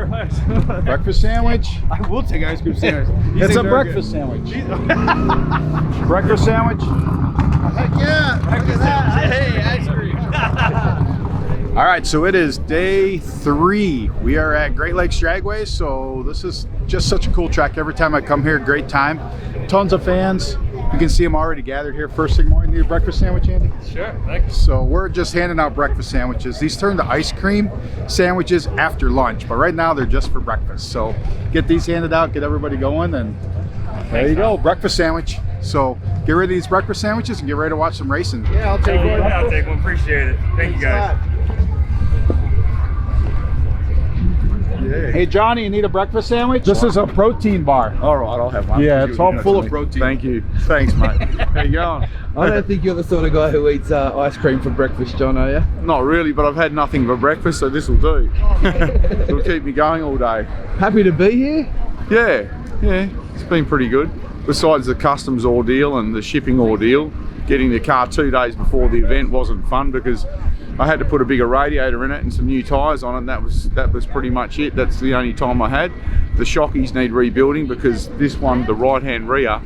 Breakfast sandwich? I will take ice cream sandwich. It's a breakfast sandwich. Breakfast sandwich? Heck yeah! Look at that! Hey, ice cream! All right, so it is day 3. We are at Great Lakes Dragaway, so this is just such a cool track. Every time I come here, great time. Tons of fans. You can see them already gathered here first thing morning. Need a breakfast sandwich, Andy? Sure, thanks. So we're just handing out breakfast sandwiches. These turn to ice cream sandwiches after lunch, but right now they're just for breakfast. So get these handed out, get everybody going, and there you go, breakfast sandwich. So get rid of these breakfast sandwiches and get ready to watch some racing. Yeah, I'll take one. Yeah, I'll take one. Appreciate it. Thank you, guys. Hey Johnny, you need a breakfast sandwich? This is a protein bar. All right, I'll have one. Yeah, it's all full of protein. Thank you. Thanks, mate. How you going? I don't think you're the sort of guy who eats ice cream for breakfast, John, are you? Not really, but I've had nothing for breakfast, so this will do. It'll keep me going all day. Happy to be here? Yeah, it's been pretty good. Besides the customs ordeal and the shipping ordeal, getting the car 2 days before the event wasn't fun because I had to put a bigger radiator in it and some new tyres on it, and that was pretty much it. That's the only time I had. The shockies need rebuilding because this one, the right-hand rear,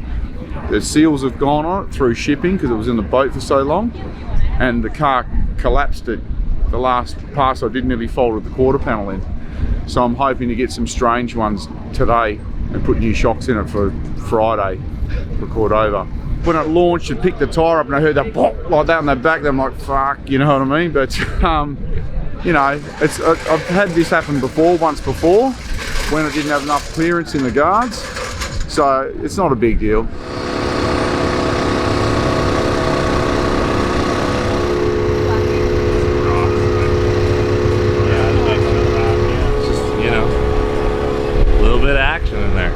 the seals have gone on it through shipping because it was in the boat for so long, and the car collapsed at the last pass I did, nearly folded the quarter panel in. So I'm hoping to get some strange ones today and put new shocks in it for Friday for Cordova. When it launched and picked the tyre up and I heard that pop like that on the back, I'm like, fuck, you know what I mean? But, you know, I've had this happen once before, when I didn't have enough clearance in the guards. So it's not a big deal. Just, you know, a little bit of action in there.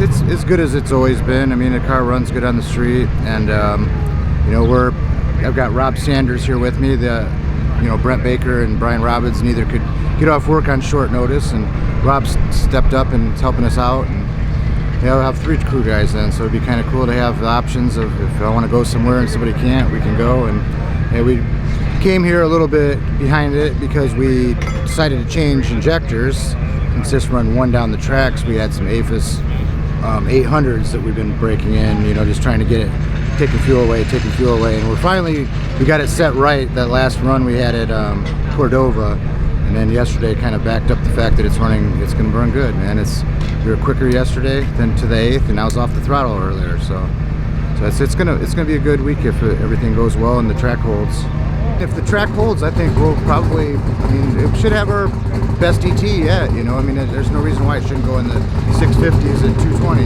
It's as good as it's always been. I mean, the car runs good on the street, and you know, I've got Rob Sanders here with me. Brent Baker and Brian Robbins neither could get off work on short notice, and Rob's stepped up and is helping us out. And we'll have 3 crew guys then, so it'd be kind of cool to have the options of if I want to go somewhere and somebody can't, we can go. And we came here a little bit behind it because we decided to change injectors and just run one down the tracks. We had some APHIS 800s that we've been breaking in, just trying to get it, taking fuel away, and we got it set right. That last run we had at Cordova, and then yesterday kind of backed up the fact that it's going to run good, man. We were quicker yesterday than to the 8th, and I was off the throttle earlier, so it's gonna be a good week if everything goes well and the track holds. If the track holds, I think we'll probably, it should have our best ET yet, there's no reason why it shouldn't go in the 650s and 220,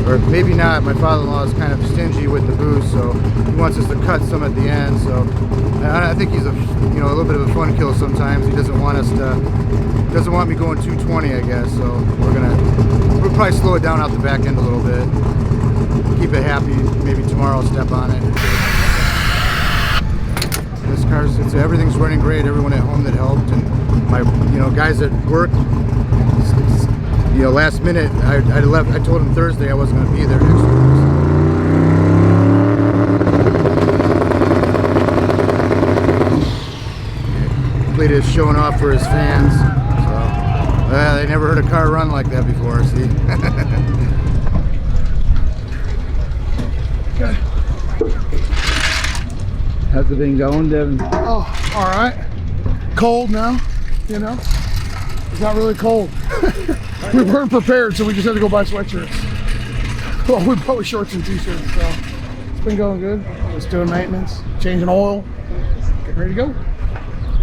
or maybe not. My father-in-law is kind of stingy with the boost, so he wants us to cut some at the end, so I think he's a little bit of a fun kill sometimes. He doesn't want me going 220, I guess, so we'll probably slow it down out the back end a little bit, keep it happy, maybe tomorrow I'll step on it. This car's, everything's running great. Everyone at home that helped, and my guys at work, last minute I left. I told them Thursday I wasn't going to be there next week. Cleetus showing off for his fans. So they never heard a car run like that before. See. How's it been going, Devin? Oh, all right. Cold now, It's not really cold. We weren't prepared, so we just had to go buy sweatshirts. Well, we bought shorts and t-shirts, so it's been going good. Just doing maintenance, changing oil, getting ready to go.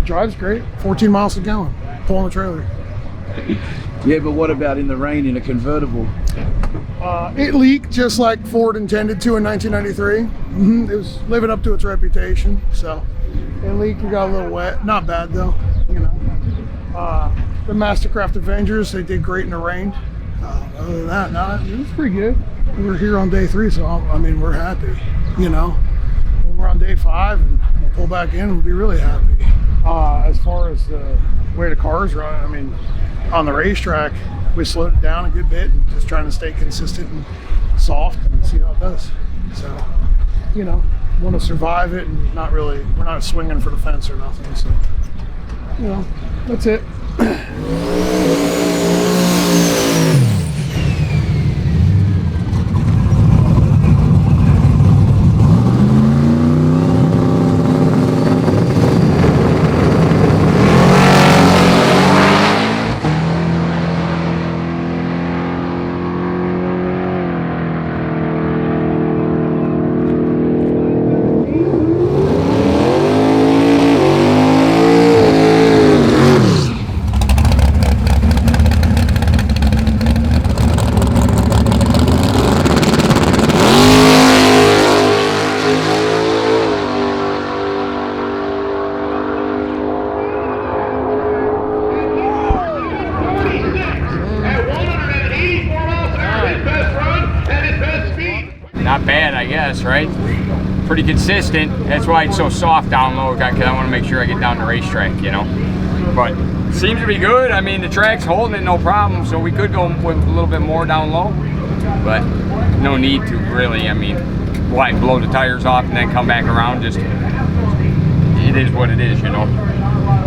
Drive's great, 14 miles a gallon, pulling the trailer. Yeah, but what about in the rain in a convertible? It leaked just like Ford intended to in 1993. It was living up to its reputation, so it leaked. We got a little wet. Not bad though, you know. The Mastercraft Avengers, they did great in the rain. Other than that, no, it was pretty good. We're here on day 3, so I mean, we're happy, you know. When we're on day 5 and we'll pull back in, we'll be really happy. As far as the way the cars run, I mean, on the racetrack, we slowed it down a good bit and just trying to stay consistent and soft and see how it does. So, you know, want to survive it and not really, we're not swinging for the fence or nothing. So, you know, that's it. Not bad, I guess, right? Pretty consistent. That's why it's so soft down low, because I want to make sure I get down the racetrack, you know. But seems to be good. I mean, the track's holding it no problem, so we could go with a little bit more down low, but no need to really. I mean, why blow the tires off and then come back around? Just, it is what it is, you know.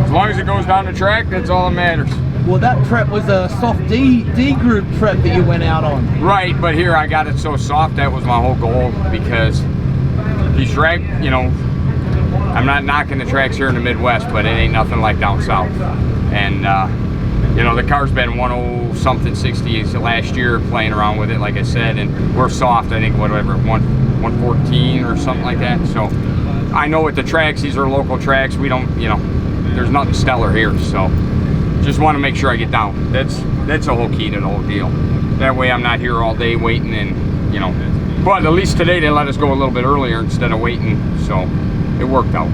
As long as it goes down the track, that's all that matters. Well, that prep was a soft D group prep that you went out on. Right, but here I got it so soft. That was my whole goal, because these track, you know, I'm not knocking the tracks here in the Midwest, but it ain't nothing like down south. And you know, the car's been 100-something 60s last year playing around with it, like I said, and we're soft. I think whatever 114 or something like that. So I know with the tracks, these are local tracks. We don't, you know, there's nothing stellar here. So just want to make sure I get down. That's the whole key to the whole deal. That way I'm not here all day waiting, and you know. But at least today they let us go a little bit earlier instead of waiting, so it worked out.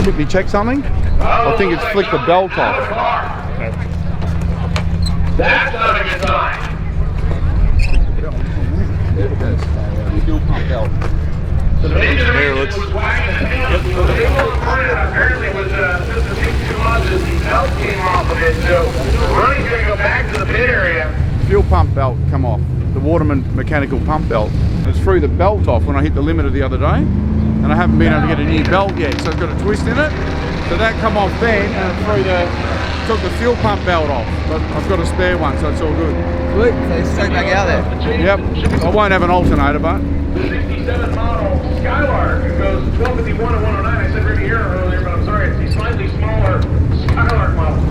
Quickly check something? I think it's flicked the belt off. That's not a good sign. Fuel pump belt. So the engine was wagging the tail, so the vehicle apparently was just a few 2 months as the belt came off of it. So Ronnie's going to go back to the pit area. Fuel pump belt come off. the Waterman mechanical pump belt. It threw the belt off when I hit the limiter the other day, and I haven't been able to get a new belt yet, so it's got a twist in it. So that come off then, and it took the fuel pump belt off, but I've got a spare one, so it's all good. Sweet, so straight back out there. Yep, I won't have an alternator, but. The 67 model Skylark goes 1251 and 109. I said Riviera earlier, but I'm sorry, it's the slightly smaller Skylark model.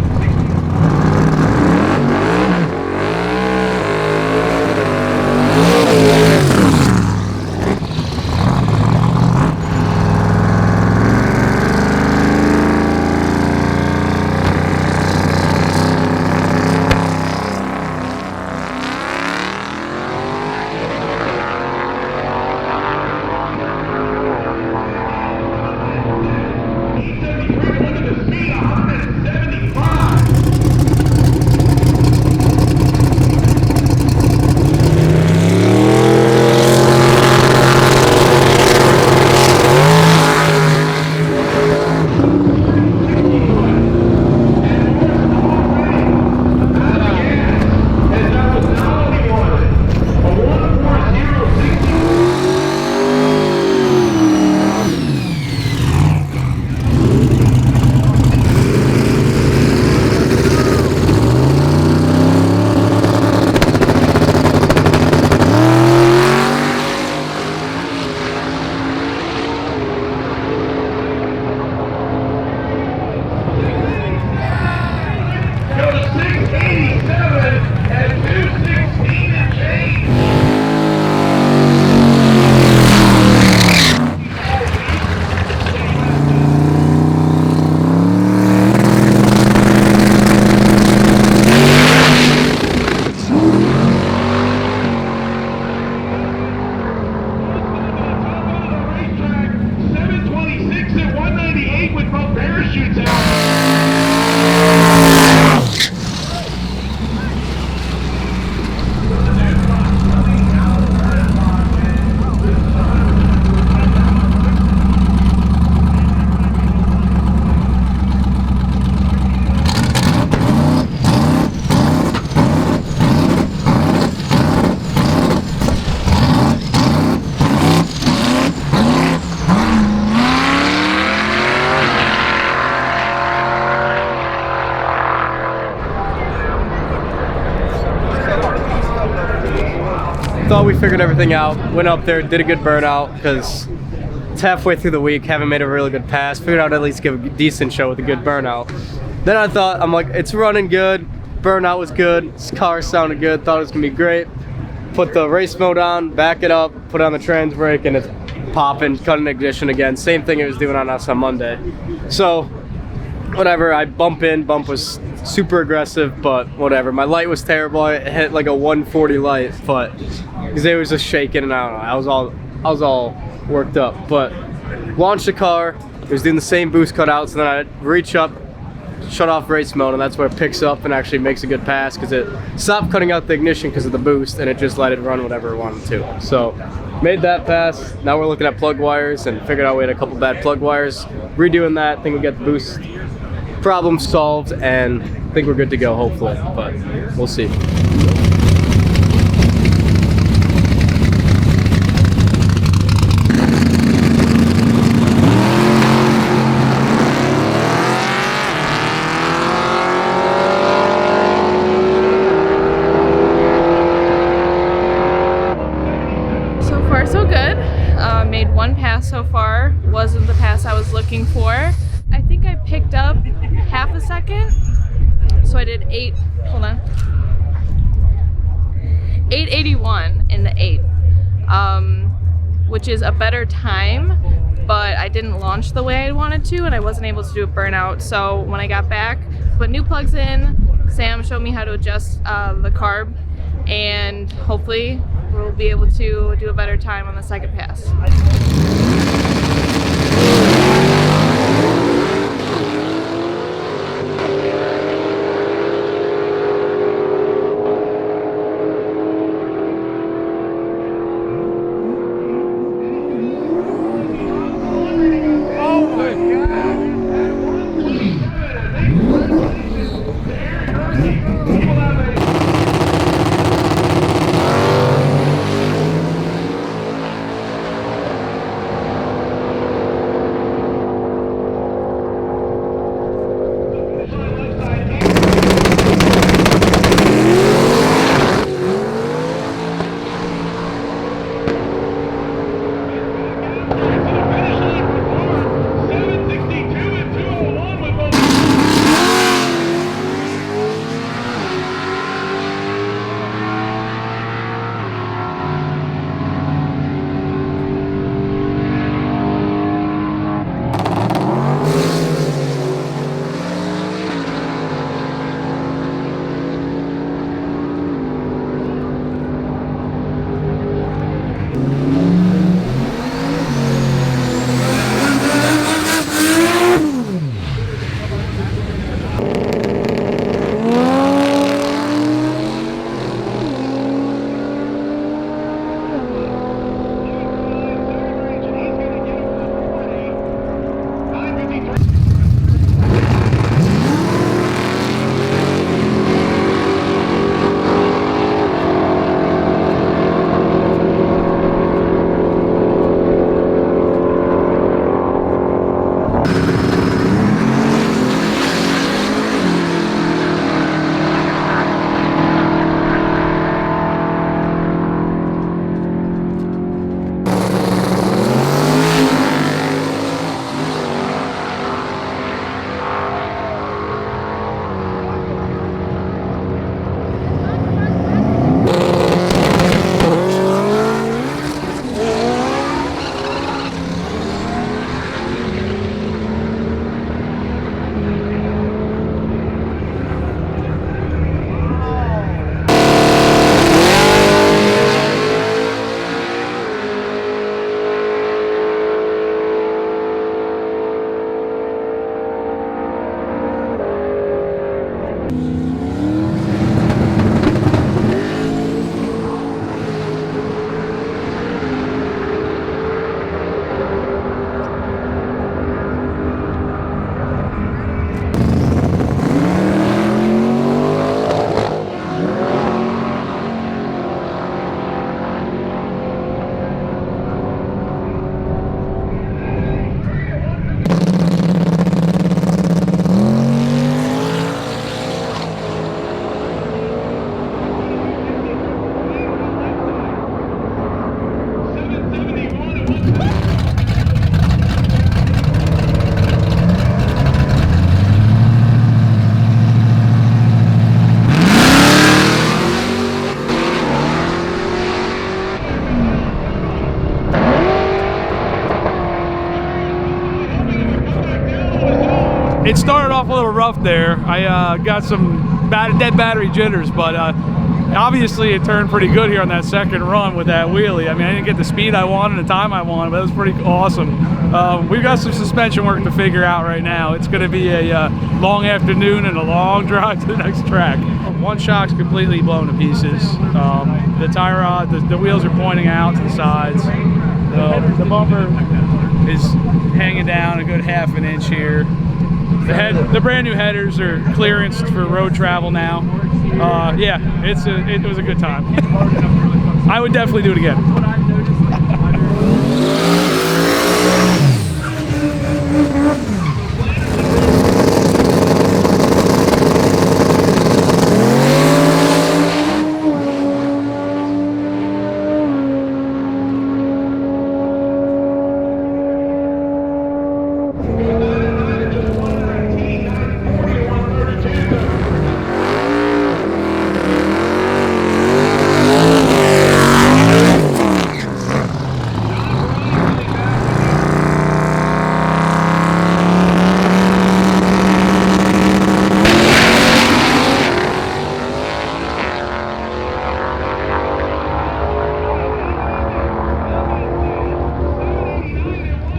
Thought we figured everything out. Went up there, did a good burnout because it's halfway through the week. Haven't made a really good pass. Figured out at least give a decent show with a good burnout. Then I thought, I'm like, it's running good. Burnout was good. This car sounded good. Thought it was gonna be great. Put the race mode on, back it up, put on the trans brake, and it's popping, cutting ignition again. Same thing it was doing on us on Monday. So, whatever, I bump was super aggressive, but whatever. My light was terrible. I hit like a 140 light, but because it was just shaking, and I don't know, I was all worked up. But launched the car, it was doing the same boost cutouts, and then I reach up, shut off race mode, and that's where it picks up and actually makes a good pass because it stopped cutting out the ignition because of the boost, and it just let it run whatever it wanted to. So made that pass. Now we're looking at plug wires and figured out we had a couple bad plug wires. Redoing that, think we got the boost problem solved, and I think we're good to go hopefully, but we'll see. So good. Made one pass so far. Wasn't the pass I was looking for. I think I picked up half a second. So I did 881 in the 8, which is a better time, but I didn't launch the way I wanted to, and I wasn't able to do a burnout. So when I got back, put new plugs in. Sam showed me how to adjust the carb, and hopefully we'll be able to do a better time on the second pass. it started off a little rough there. I got some dead battery jitters, but obviously it turned pretty good here on that second run with that wheelie. I mean, I didn't get the speed I wanted, the time I wanted, but it was pretty awesome. We've got some suspension work to figure out right now. It's going to be a long afternoon and a long drive to the next track. One shock's completely blown to pieces. The tie rod, the wheels are pointing out to the sides. The bumper is hanging down a good half an inch here. The brand new headers are clearanced for road travel now. Yeah, it was a good time. I would definitely do it again.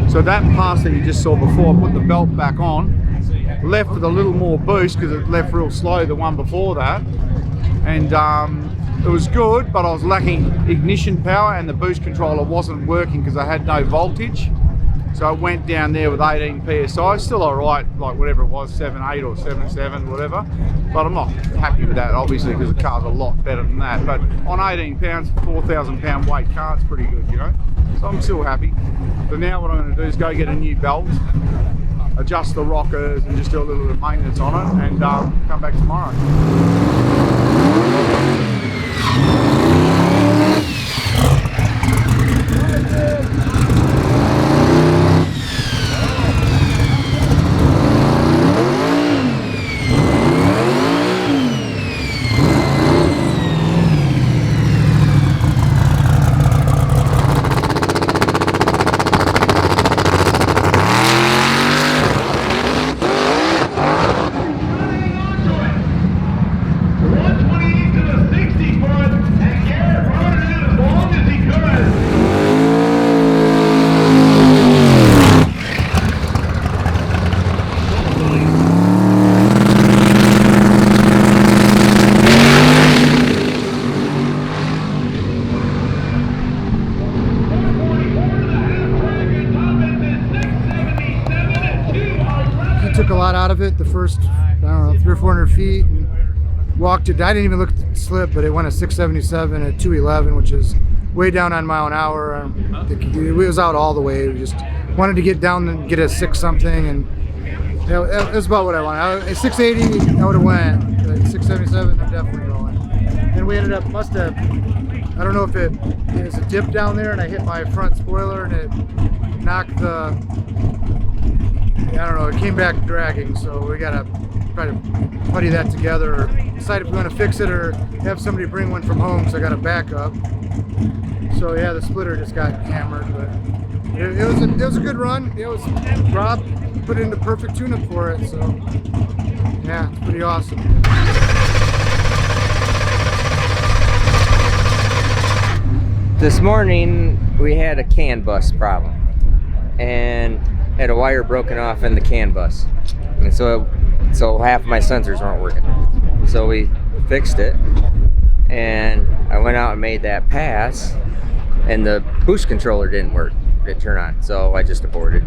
So that pass that you just saw before, I put the belt back on, left with a little more boost because it left real slow the one before that, and it was good, but I was lacking ignition power and the boost controller wasn't working because I had no voltage. So I went down there with 18 PSI, still all right, like whatever it was, 7.8 or 7.7, whatever. But I'm not happy with that, obviously, because the car's a lot better than that. But on 18 pounds, 4,000 pound weight car, it's pretty good, you know? So I'm still happy. So now what I'm going to do is go get a new belt, adjust the rockers and just do a little bit of maintenance on it and come back tomorrow. Took a lot out of it the first, I don't know, 300 or 400 feet and walked it. I didn't even look at the slip, but it went at 677 at 211, which is way down on mile an hour. It was out all the way. We just wanted to get down and get a 6 something, and you know, it was about what I wanted. At 680, I would have went. But 677, I'm definitely going. And we ended up, I don't know if it was a dip down there, and I hit my front spoiler, and it knocked the, I don't know, it came back dragging, so we gotta try to putty that together or decide if we want to fix it or have somebody bring one from home, so I got a backup. So yeah, the splitter just got hammered, but it was a good run. It was, Rob put in the perfect tune-up for it, so yeah, it's pretty awesome. This morning we had a CAN bus problem and had a wire broken off in the CAN bus, and so half my sensors weren't working. So we fixed it, and I went out and made that pass, and the boost controller didn't work, didn't turn on. So I just aborted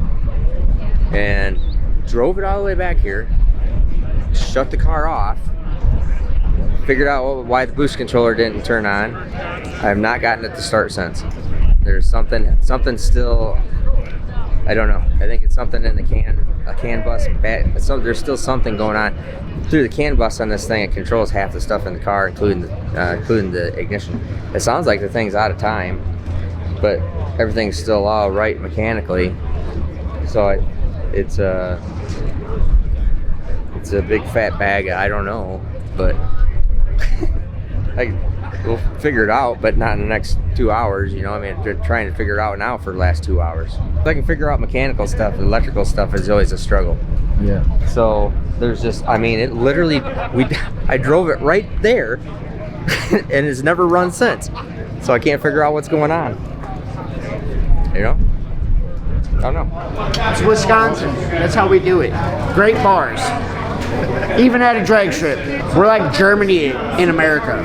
and drove it all the way back here, shut the car off, figured out why the boost controller didn't turn on. I have not gotten it to start since. There's something still, I don't know. I think it's something in the CAN bus. There's still something going on through the CAN bus on this thing. It controls half the stuff in the car, including the ignition. It sounds like the thing's out of time, but everything's still all right mechanically. So it's a big fat bag. I don't know, but we'll figure it out, but not in the next 2 hours, you know. I mean, they're trying to figure it out now for the last 2 hours. If I can figure out mechanical stuff, electrical stuff is always a struggle. Yeah. So there's just, I mean, it literally, I drove it right there, and it's never run since. So I can't figure out what's going on. You know? I don't know. It's Wisconsin. That's how we do it. Great bars. Even at a drag strip. We're like Germany in America.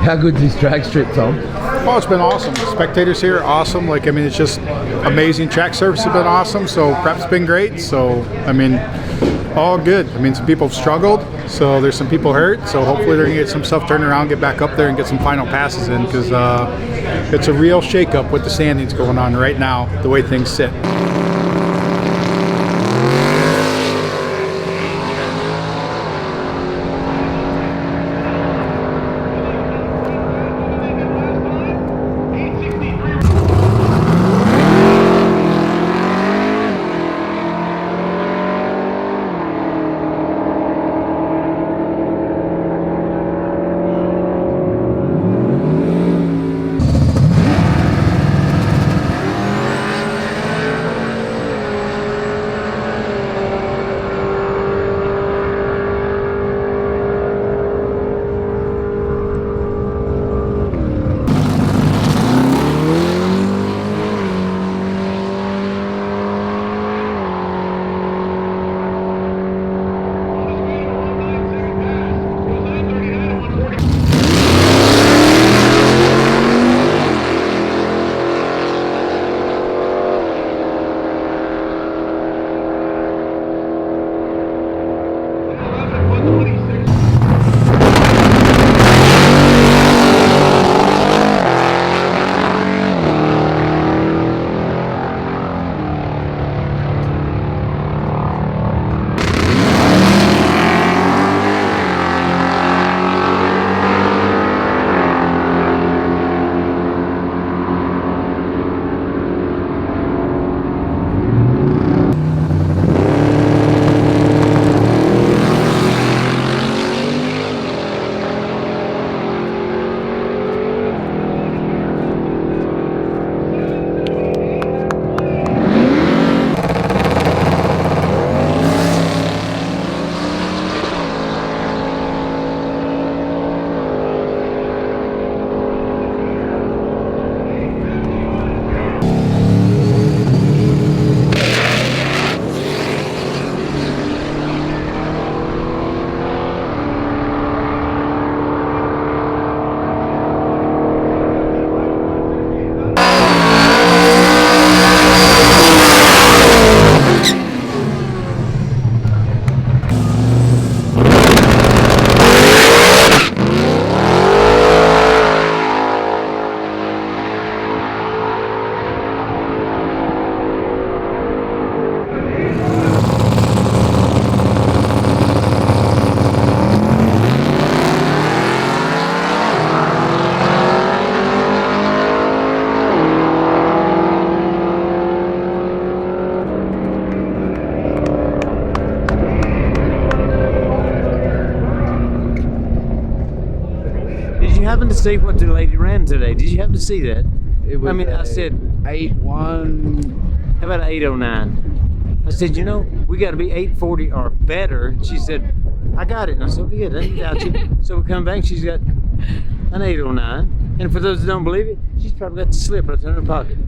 How good's this drag strip, Tom? Oh, it's been awesome. Spectators here are awesome. Like, I mean, it's just amazing. Track service has been awesome. So prep's been great. So, I mean, all good. I mean, some people have struggled. So there's some people hurt. So hopefully they're going to get some stuff turned around, get back up there and get some final passes in, because it's a real shakeup with the standings going on right now, the way things sit. happen to see what the lady ran today? Did you happen to see that? It was, I mean, I said 8:1. How about 8:09? I said, you know, we got to be 8:40 or better. She said, I got it. And I said, okay, good. I didn't doubt you. So we come back. She's got an 8:09. And for those that don't believe it, she's probably got the slip right in her pocket.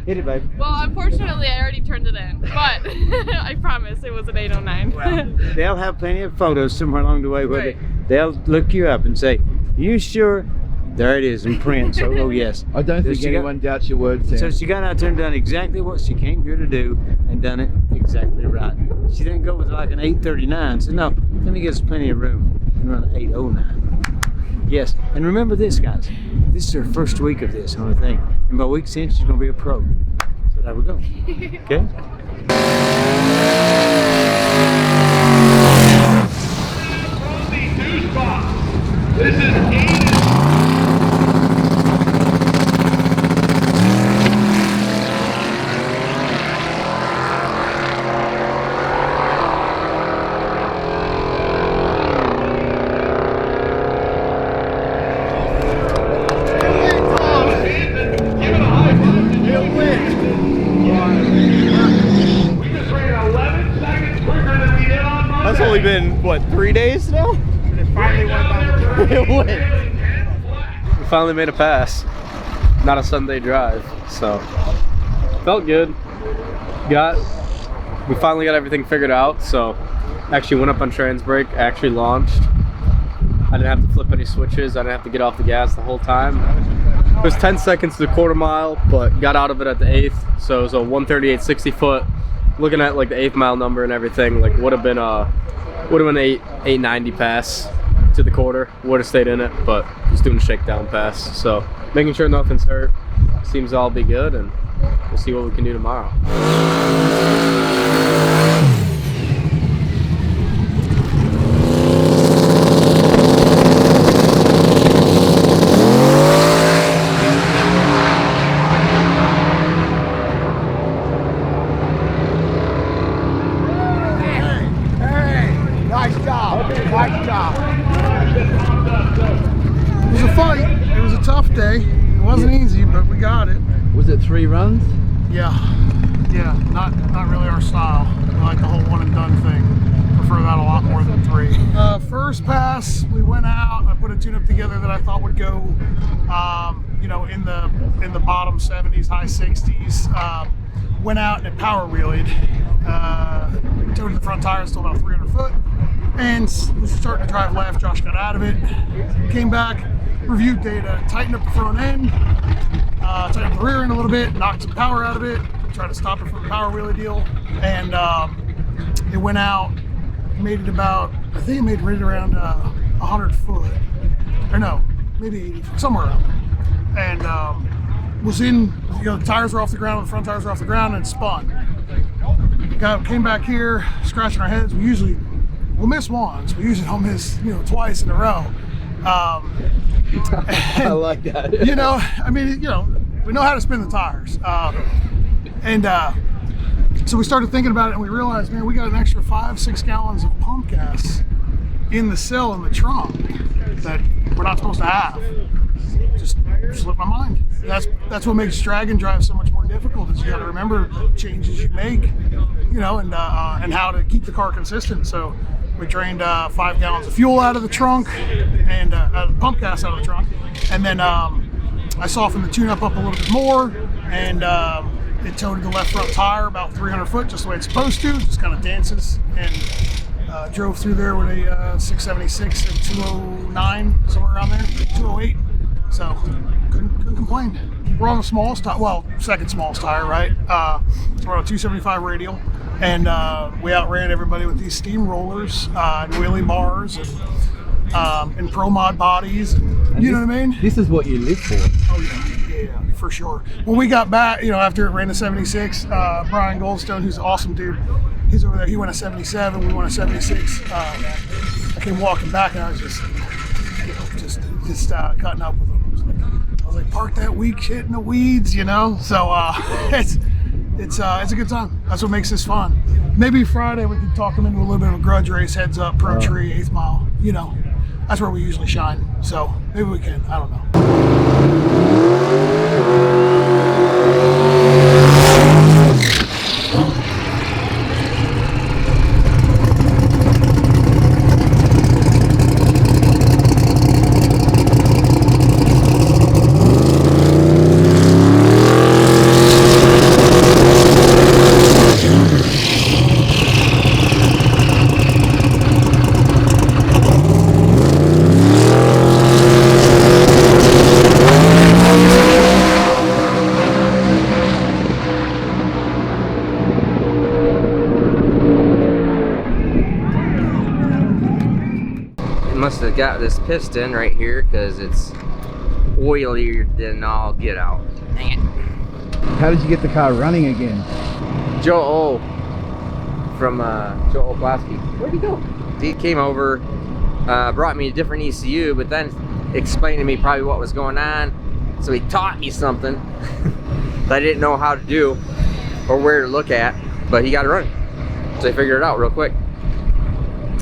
Hit it, baby. Well, unfortunately, I already turned it in, but I promise it was an 8:09. Well, they'll have plenty of photos somewhere along the way where they'll look you up and say, you sure? There it is in print. So, oh yes. I don't think anyone doubts your word, Sam. So she got out there and done exactly what she came here to do and done it exactly right. She didn't go with like an 8:39. So no, let me get us plenty of room and run an 8:09. Yes, and remember this, guys. This is her first week of this whole thing. And by week 10, she's going to be a pro. So there we go. Okay? This is been, what, 3 days now? It finally went down the It went. We finally made a pass. Not a Sunday drive, so felt good. We finally got everything figured out, so actually went up on trans brake, actually launched. I didn't have to flip any switches, I didn't have to get off the gas the whole time. It was 10 seconds to the quarter mile, but got out of it at the 8th, so it was a 138 60 foot. Looking at like the 8th mile number and everything, like would have been 890 pass to the quarter. Would have stayed in it, but just doing a shakedown pass. So making sure nothing's hurt. Seems to all be good, and we'll see what we can do tomorrow. Nice job. It was a fight. It was a tough day. It wasn't easy, but we got it. Was it 3 runs? Yeah. Yeah, not really our style. We like the whole one and done thing. Prefer that a lot more than 3. First pass, we went out. I put a tune-up together that I thought would go, you know, in the bottom 70s, high 60s. Went out and it power wheelied. Towed the front tires till about 300 foot. And was starting to drive left. Josh got out of it. Came back, reviewed data, tightened up the front end, tightened up the rear end a little bit, knocked some power out of it, tried to stop it from the power wheelie deal, and it went out. Made it about, I think it made right around 100 foot, or no, maybe 80 foot, somewhere around there. And was in, you know, the tires were off the ground, the front tires were off the ground, and spun. Came back here, scratching our heads. We'll miss once. We usually don't miss, you know, twice in a row. I like that. You know, I mean, you know, we know how to spin the tires. So we started thinking about it, and we realized, man, we got an extra 5-6 gallons of pump gas in the cell in the trunk that we're not supposed to have. Just slipped my mind. That's what makes drag and drive so much more difficult, is you got to remember changes you make, you know, and how to keep the car consistent. So we drained 5 gallons of fuel out of the trunk and pump gas out of the trunk, and then I softened the tune-up up a little bit more, and it toted the left front tire about 300 foot, just the way it's supposed to. Just kind of dances, and drove through there with a 676 and 209, somewhere around there, 208. So couldn't complain. We're on the smallest tire, well, second smallest tire, right? We're on a 275 radial, and we outran everybody with these steam rollers and wheelie bars and pro mod bodies. You know what I mean? This is what you live for. Oh yeah, for sure. When we got back, you know, after it ran a 76, Brian Goldstone, who's an awesome dude, he's over there. He went a 77. We went a 76. I came walking back, and I was just cutting up with him. I was like, park that weak shit in the weeds, you know. So it's a good time. That's what makes this fun. Maybe Friday we can talk them into a little bit of a grudge race, heads up, pro tree, 8th mile. You know, that's where we usually shine. So maybe we can. I don't know. Must have got this piston right here because it's oilier than all get out. Dang it. How did you get the car running again? Joe O from Joe Oplaski. Where'd he go? He came over, brought me a different ECU, but then explained to me probably what was going on. So he taught me something that I didn't know how to do or where to look at, but he got it running. So I figured it out real quick.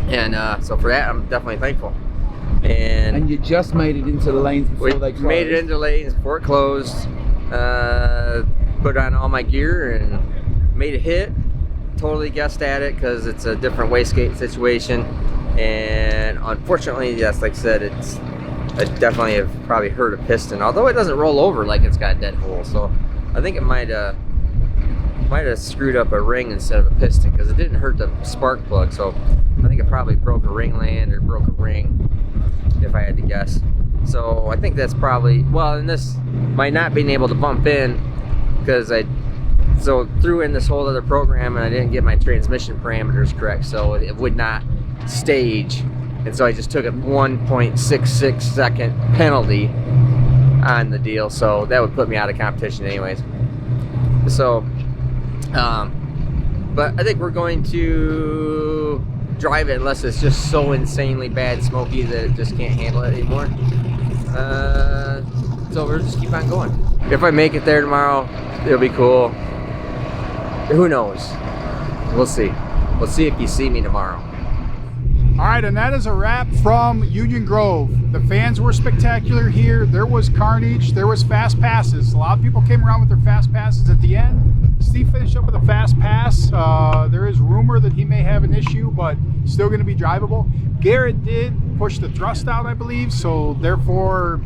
And so for that, I'm definitely thankful. And you just made it into the lanes before they closed. Made it into lanes before it closed. Put on all my gear and made a hit. totally guessed at it because it's a different wastegate situation. And unfortunately, yes, like I said, I definitely have probably hurt a piston, although it doesn't roll over like it's got a dead hole. So I think it might have screwed up a ring instead of a piston, because it didn't hurt the spark plug. So I think it probably broke a ring land or broke a ring, if I had to guess. So I think that's probably, well, and this might not being able to bump in because I threw in this whole other program and I didn't get my transmission parameters correct, so it would not stage, and so I just took a 1.66 second penalty on the deal, so that would put me out of competition anyways. So but I think we're going to drive it unless it's just so insanely bad smoky that it just can't handle it anymore. So we'll just keep on going. If I make it there tomorrow, it'll be cool. Who knows? We'll see. We'll see if you see me tomorrow. All right, and that is a wrap from Union Grove. The fans were spectacular here. There was carnage. There was fast passes. A lot of people came around with their fast passes at the end. Steve finished up with a fast pass. There is rumor that he may have an issue, but still going to be drivable. Garrett did push the thrust out, I believe, so therefore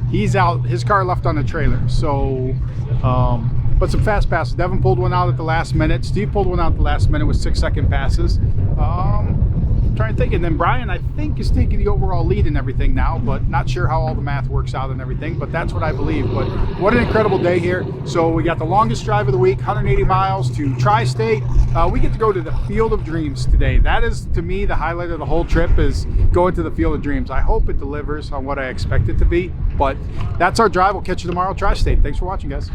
he's out. His car left on the trailer. So, but some fast passes. Devin pulled one out at the last minute. Steve pulled one out at the last minute with 6-second passes. Trying to think, and then Bryant, I think, is taking the overall lead in everything now, but not sure how all the math works out and everything, but that's what I believe. But what an incredible day here. So we got the longest drive of the week, 180 miles to Tri-State. We get to go to the Field of Dreams today. That is, to me, the highlight of the whole trip, is going to the Field of Dreams. I hope it delivers on what I expect it to be, but that's our drive. We'll catch you tomorrow, Tri-State. Thanks for watching, guys.